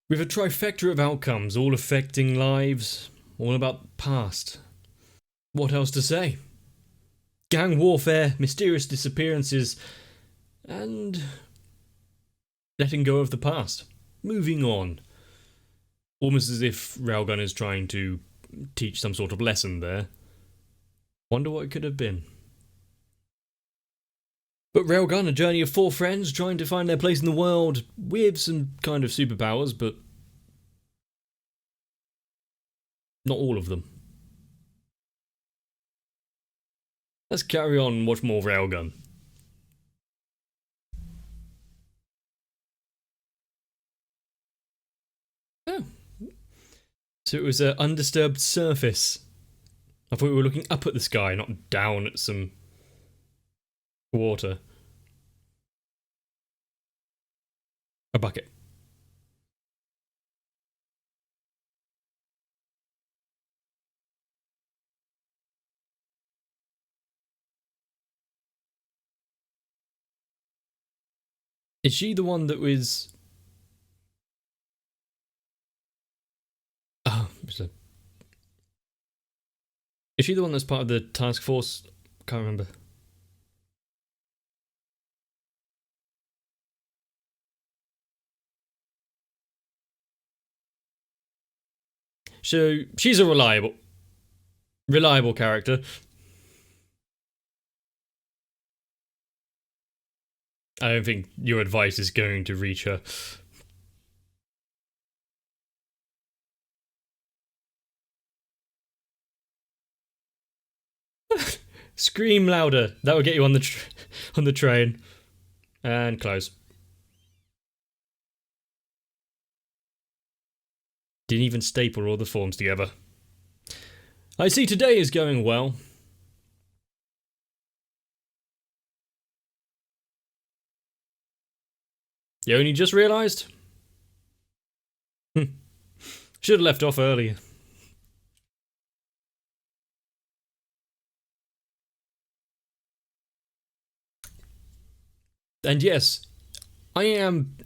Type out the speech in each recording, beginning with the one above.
With a trifecta of outcomes, all affecting lives, all about past. What else to say? Gang warfare, mysterious disappearances, and letting go of the past. Moving on. Almost as if Railgun is trying to teach some sort of lesson there. Wonder what it could have been. But Railgun, a journey of four friends trying to find their place in the world with some kind of superpowers, but not all of them. Let's carry on and watch more Railgun. Oh. So it was an undisturbed surface. I thought we were looking up at the sky, not down at some water. A bucket. Is she the one that was... Oh, so... Is she the one that's part of the task force? Can't remember. So, she's a reliable character. I don't think your advice is going to reach her. Scream louder. That will get you on the train. And close. Didn't even staple all the forms together. I see today is going well. You only just realised? Should have left off earlier. And yes, I am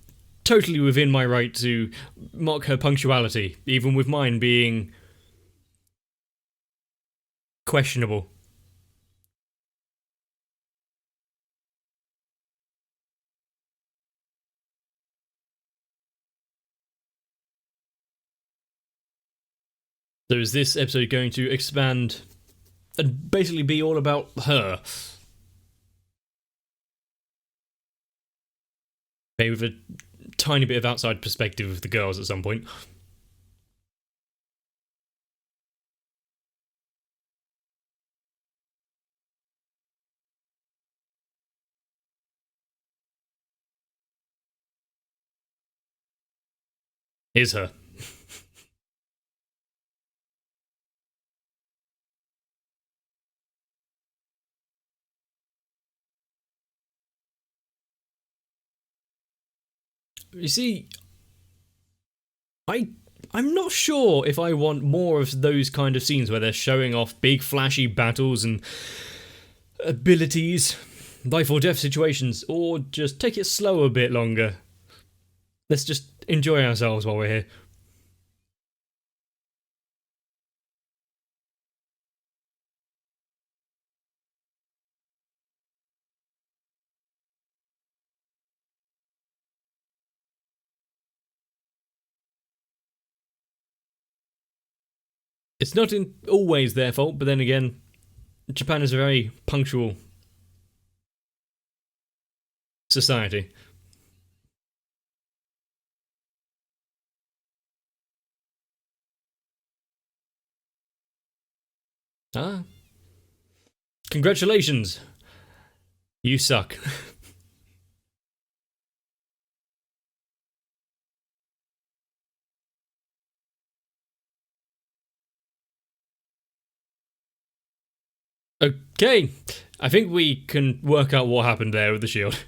totally within my right to mock her punctuality, even with mine being questionable. So is this episode going to expand and basically be all about her? Maybe with a tiny bit of outside perspective of the girls at some point. Is her. You see, I'm not sure if I want more of those kind of scenes where they're showing off big flashy battles and abilities, life or death situations, or just take it slow a bit longer. Let's just enjoy ourselves while we're here. It's not always their fault, but then again, Japan is a very punctual society. Ah. Congratulations. You suck. Okay. I think we can work out what happened there with the shield.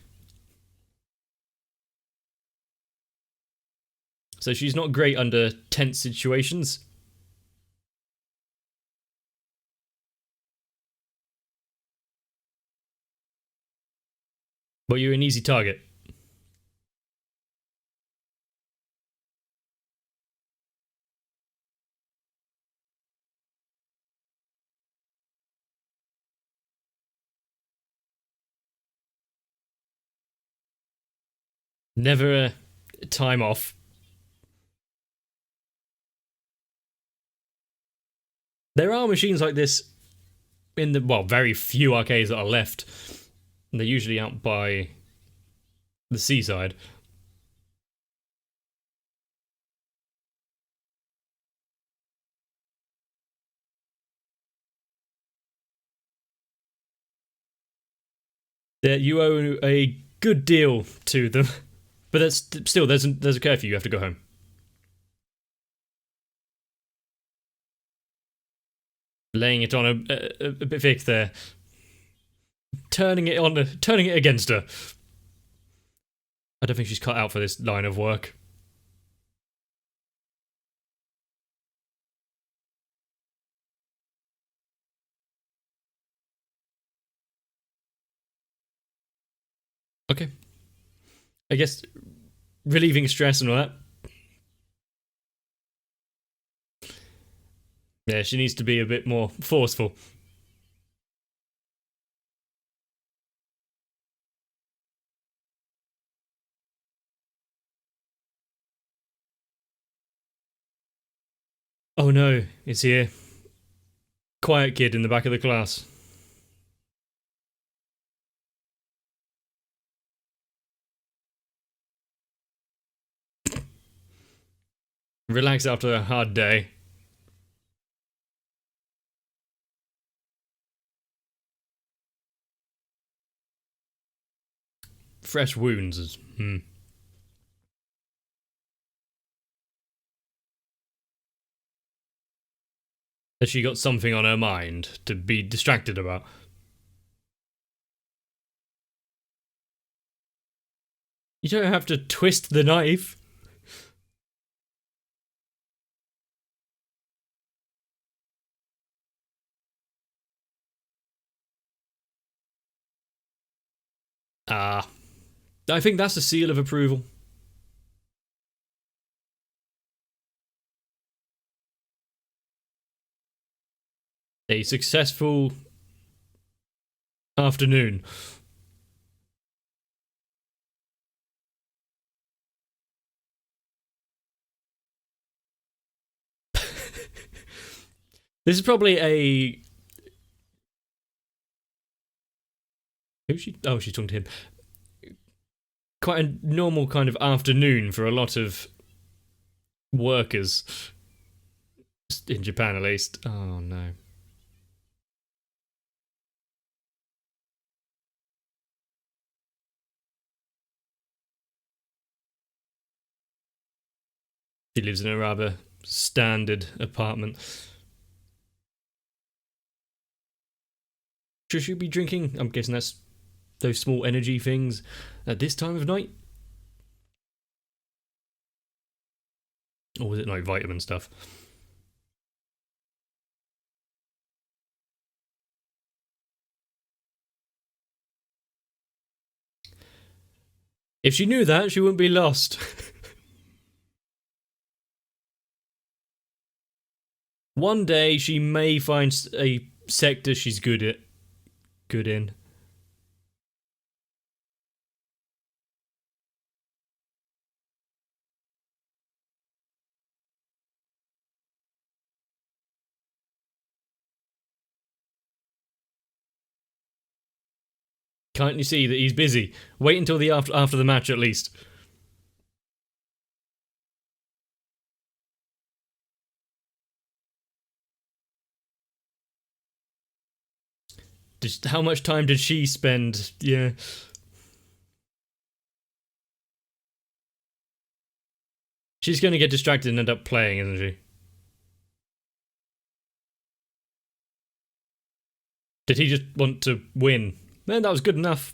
So she's not great under tense situations. But you're an easy target. Never a time off. There are machines like this in the, well, very few arcades that are left. And they're usually out by the seaside. You owe a good deal to them, but that's still there's a curfew. You have to go home. Laying it on a bit thick there, turning it against her. I don't think she's cut out for this line of work. Okay, I guess relieving stress and all that. Yeah, she needs to be a bit more forceful. Oh no, it's here. Quiet kid in the back of the class. Relax after a hard day. Fresh wounds. Has she got something on her mind to be distracted about? You don't have to twist the knife. Ah, I think that's a seal of approval. A successful afternoon. This is probably a. Who's she? Oh, she's talking to him. Quite a normal kind of afternoon for a lot of workers in Japan, at least. Oh no. She lives in a rather standard apartment. Should she be drinking? I'm guessing that's those small energy things at this time of night? Or was it like vitamin stuff? If she knew that, she wouldn't be lost. One day she may find a sector she's good in. Can't you see that he's busy? Wait until the after the match at least. Just how much time did she spend? Yeah. She's going to get distracted and end up playing, isn't she? Did he just want to win? Man, that was good enough.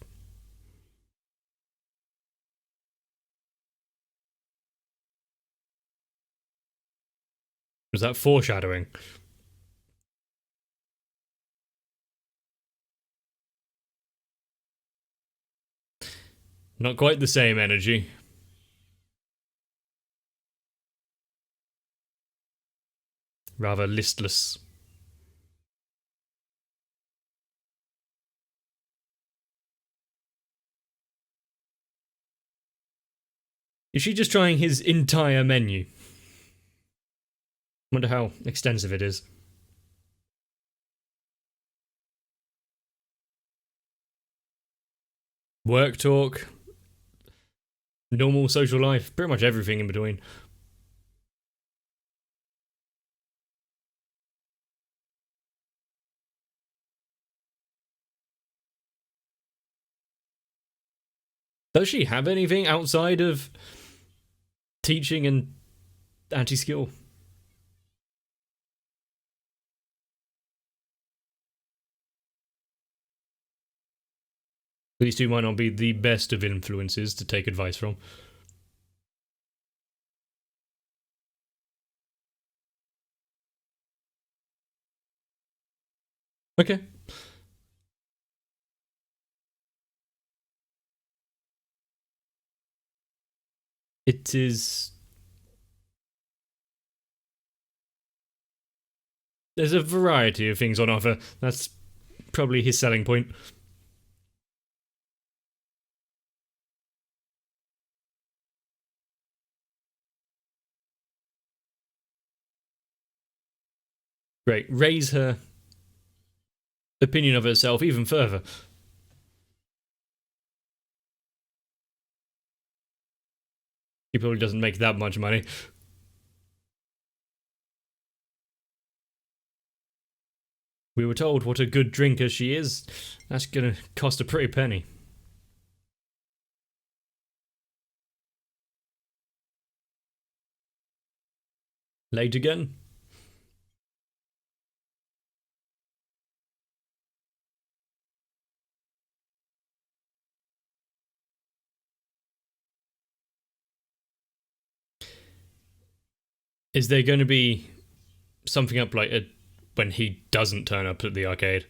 Was that foreshadowing? Not quite the same energy. Rather listless. Is she just trying his entire menu? Wonder how extensive it is. Work talk, normal social life, pretty much everything in between. Does she have anything outside of teaching and anti-skill? These two might not be the best of influences to take advice from. Okay. It is... There's a variety of things on offer. That's probably his selling point. Great. Raise her opinion of herself even further. She probably doesn't make that much money. We were told what a good drinker she is. That's gonna cost a pretty penny. Late again? Is there going to be something up like when he doesn't turn up at the arcade?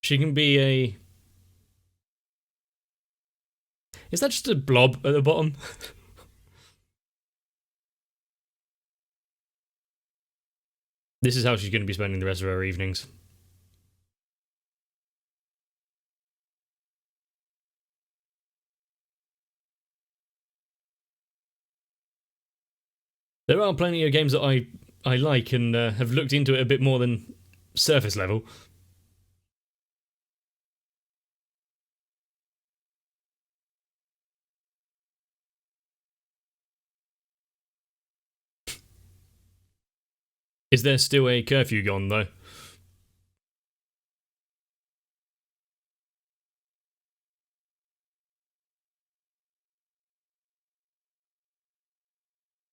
She can be a... Is that just a blob at the bottom? This is how she's going to be spending the rest of her evenings. There are plenty of games that I like and have looked into it a bit more than surface level. Is there still a curfew gone, though?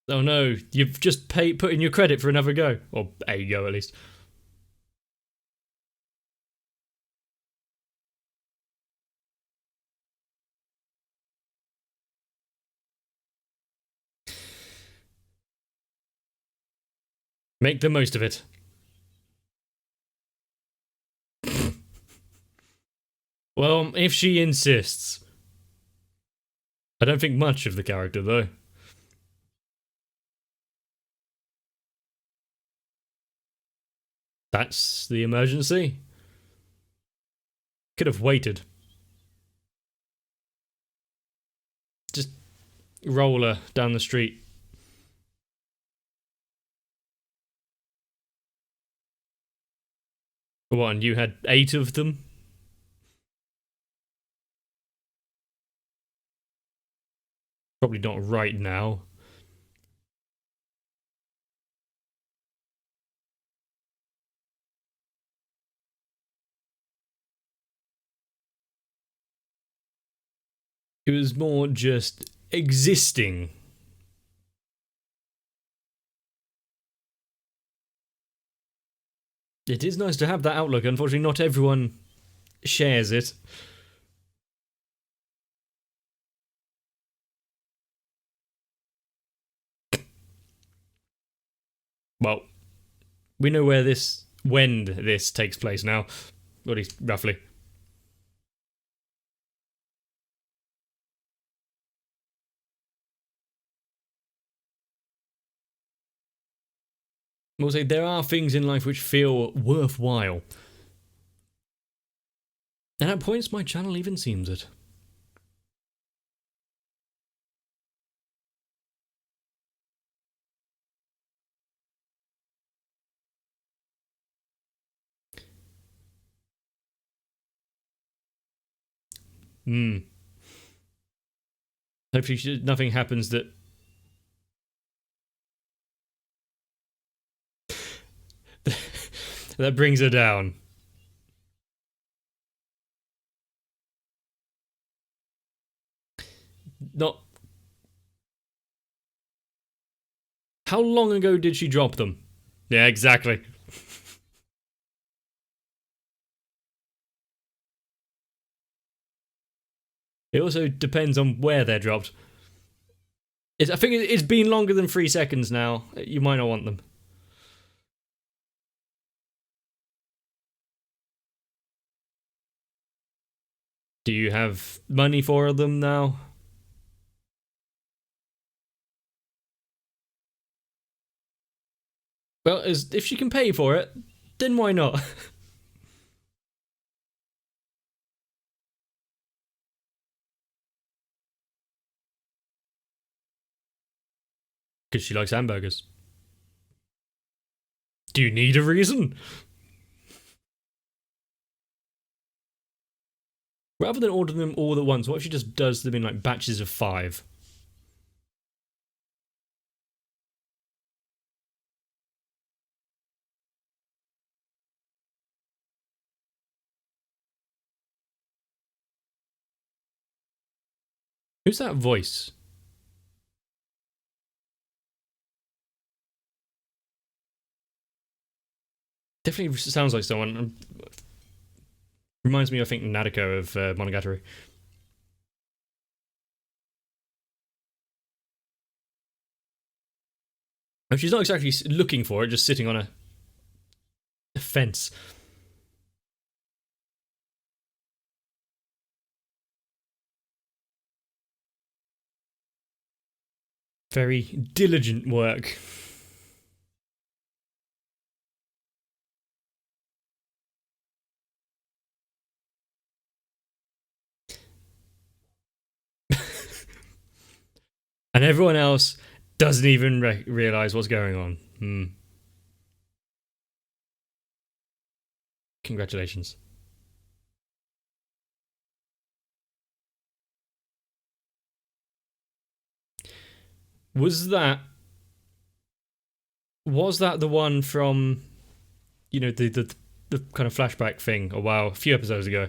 Oh no, you've just put in your credit for another go. Or a go, at least. Make the most of it. Well, if she insists. I don't think much of the character, though. That's the emergency. Could have waited. Just roll her down the street. What, and you had 8 of them? Probably not right now. It was more just existing. It is nice to have that outlook. Unfortunately, not everyone shares it. Well, we know when this takes place now. Or at least, roughly. We'll say there are things in life which feel worthwhile. And at points, my channel even seems it. Hopefully nothing happens that... that brings her down. Not... How long ago did she drop them? Yeah, exactly. It also depends on where they're dropped. I think it's been longer than 3 seconds now. You might not want them. Do you have money for them now? Well, if she can pay for it, then why not? Because she likes hamburgers. Do you need a reason? Rather than ordering them all at once, what if she just does them in like batches of 5? Who's that voice? Definitely sounds like someone. Reminds me, I think, Nadeko of Monogatari. Oh, she's not exactly looking for it, just sitting on a fence. Very diligent work. And everyone else doesn't even realise what's going on. Congratulations. Was that the one from, you know, the kind of flashback thing a few episodes ago?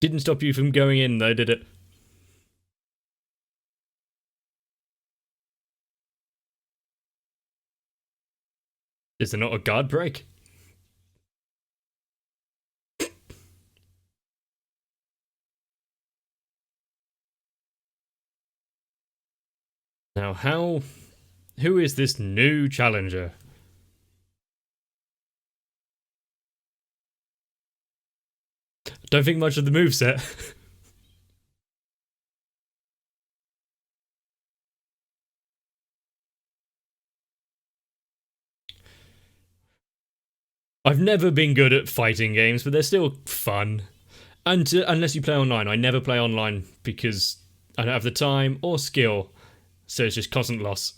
Didn't stop you from going in though, did it? Is there not a guard break? Now, who is this new challenger? Don't think much of the moveset. I've never been good at fighting games, but they're still fun. Unless you play online. I never play online because I don't have the time or skill, so it's just constant loss.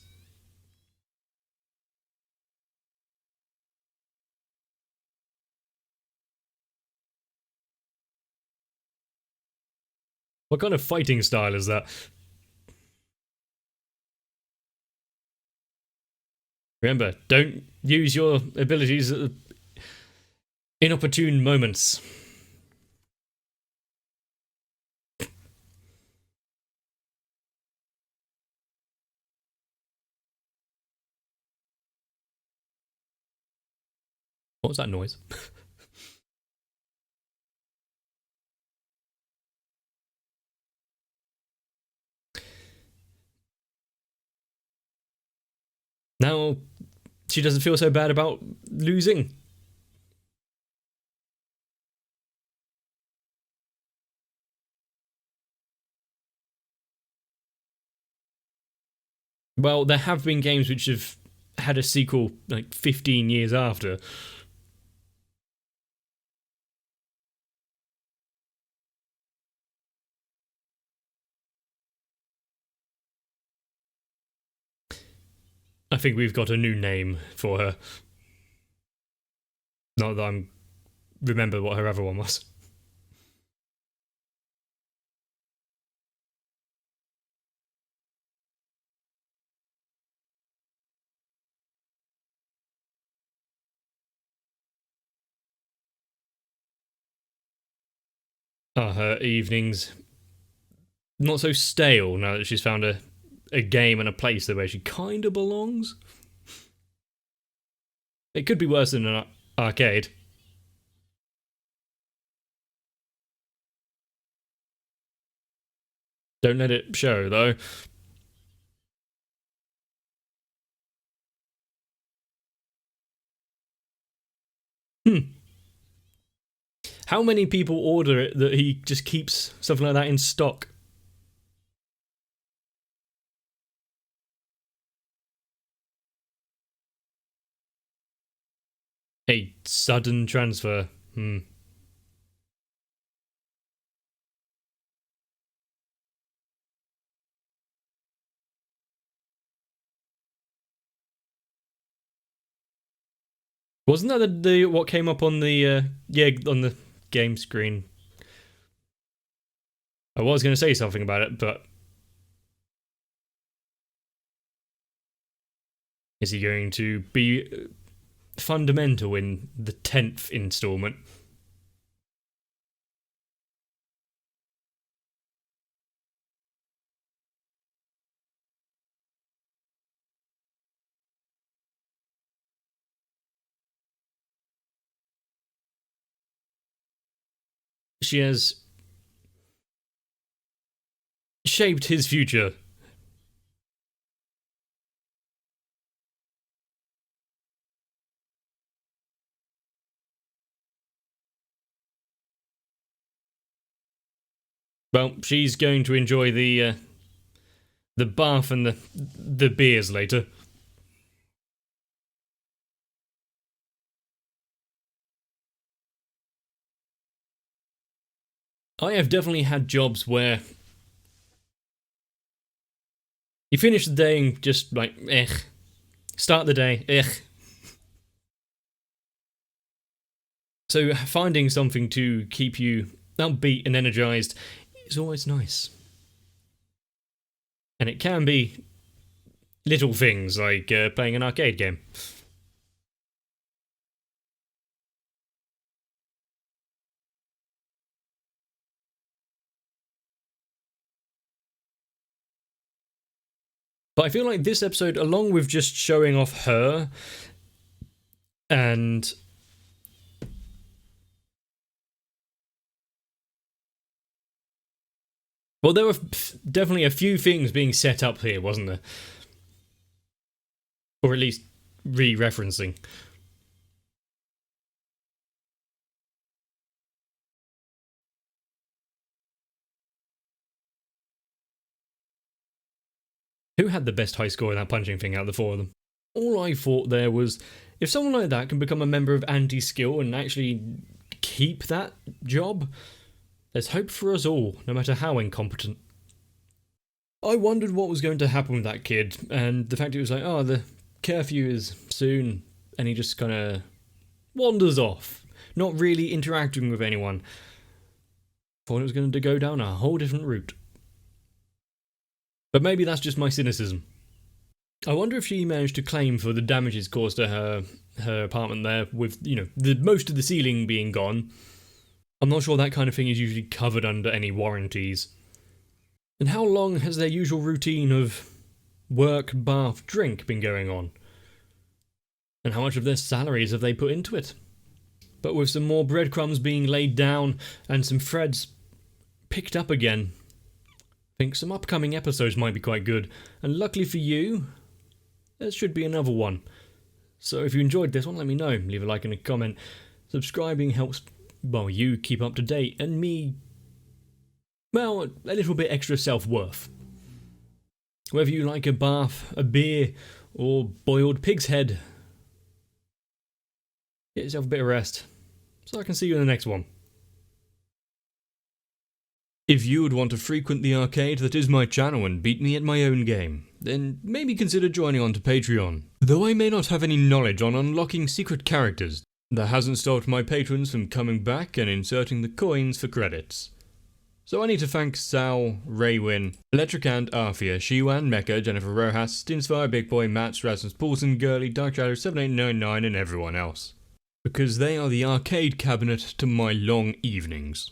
What kind of fighting style is that? Remember, don't use your abilities at inopportune moments. What was that noise? Now she doesn't feel so bad about losing. Well, there have been games which have had a sequel like 15 years after. I think we've got a new name for her. Not that I remember what her other one was. Her evenings not so stale now that she's found a game and a place where she kinda belongs. It could be worse than an arcade. Don't let it show, though. How many people order it that he just keeps something like that in stock? A sudden transfer. Wasn't that the what came up on the on the game screen? I was going to say something about it, but is he going to be fundamental in the 10th installment? She has shaped his future. Well, she's going to enjoy the bath and the beers later. I have definitely had jobs where you finish the day and just like, start the day, So finding something to keep you upbeat and energized is always nice. And it can be little things like playing an arcade game. But I feel like this episode, along with just showing off her and well, there were definitely a few things being set up here, wasn't there? Or at least re-referencing. Who had the best high score in that punching thing out of the four of them? All I thought there was, if someone like that can become a member of anti-skill and actually keep that job, there's hope for us all, no matter how incompetent. I wondered what was going to happen with that kid, and the fact it was like, oh, the curfew is soon, and he just kind of wanders off, not really interacting with anyone. Thought it was going to go down a whole different route. But maybe that's just my cynicism. I wonder if she managed to claim for the damages caused to her apartment there, with, you know, the most of the ceiling being gone. I'm not sure that kind of thing is usually covered under any warranties. And how long has their usual routine of work, bath, drink been going on? And how much of their salaries have they put into it? But with some more breadcrumbs being laid down and some threads picked up again, I think some upcoming episodes might be quite good. And luckily for you, there should be another one. So if you enjoyed this one, let me know. Leave a like and a comment. Subscribing helps, well, you keep up to date, and me, well, a little bit extra self-worth. Whether you like a bath, a beer, or boiled pig's head, get yourself a bit of rest, so I can see you in the next one. If you would want to frequent the arcade that is my channel and beat me at my own game, then maybe consider joining on to Patreon. Though I may not have any knowledge on unlocking secret characters, that hasn't stopped my patrons from coming back and inserting the coins for credits. So I need to thank Sal, Railgun, Electric Ant, Arthea, Shiwan, Mecha, Jennifer Rojas, Stinsfire, Big Boy, Mats, Rasmus Paulson, Gurley, Dark Shadow 7899 and everyone else. Because they are the arcade cabinet to my long evenings.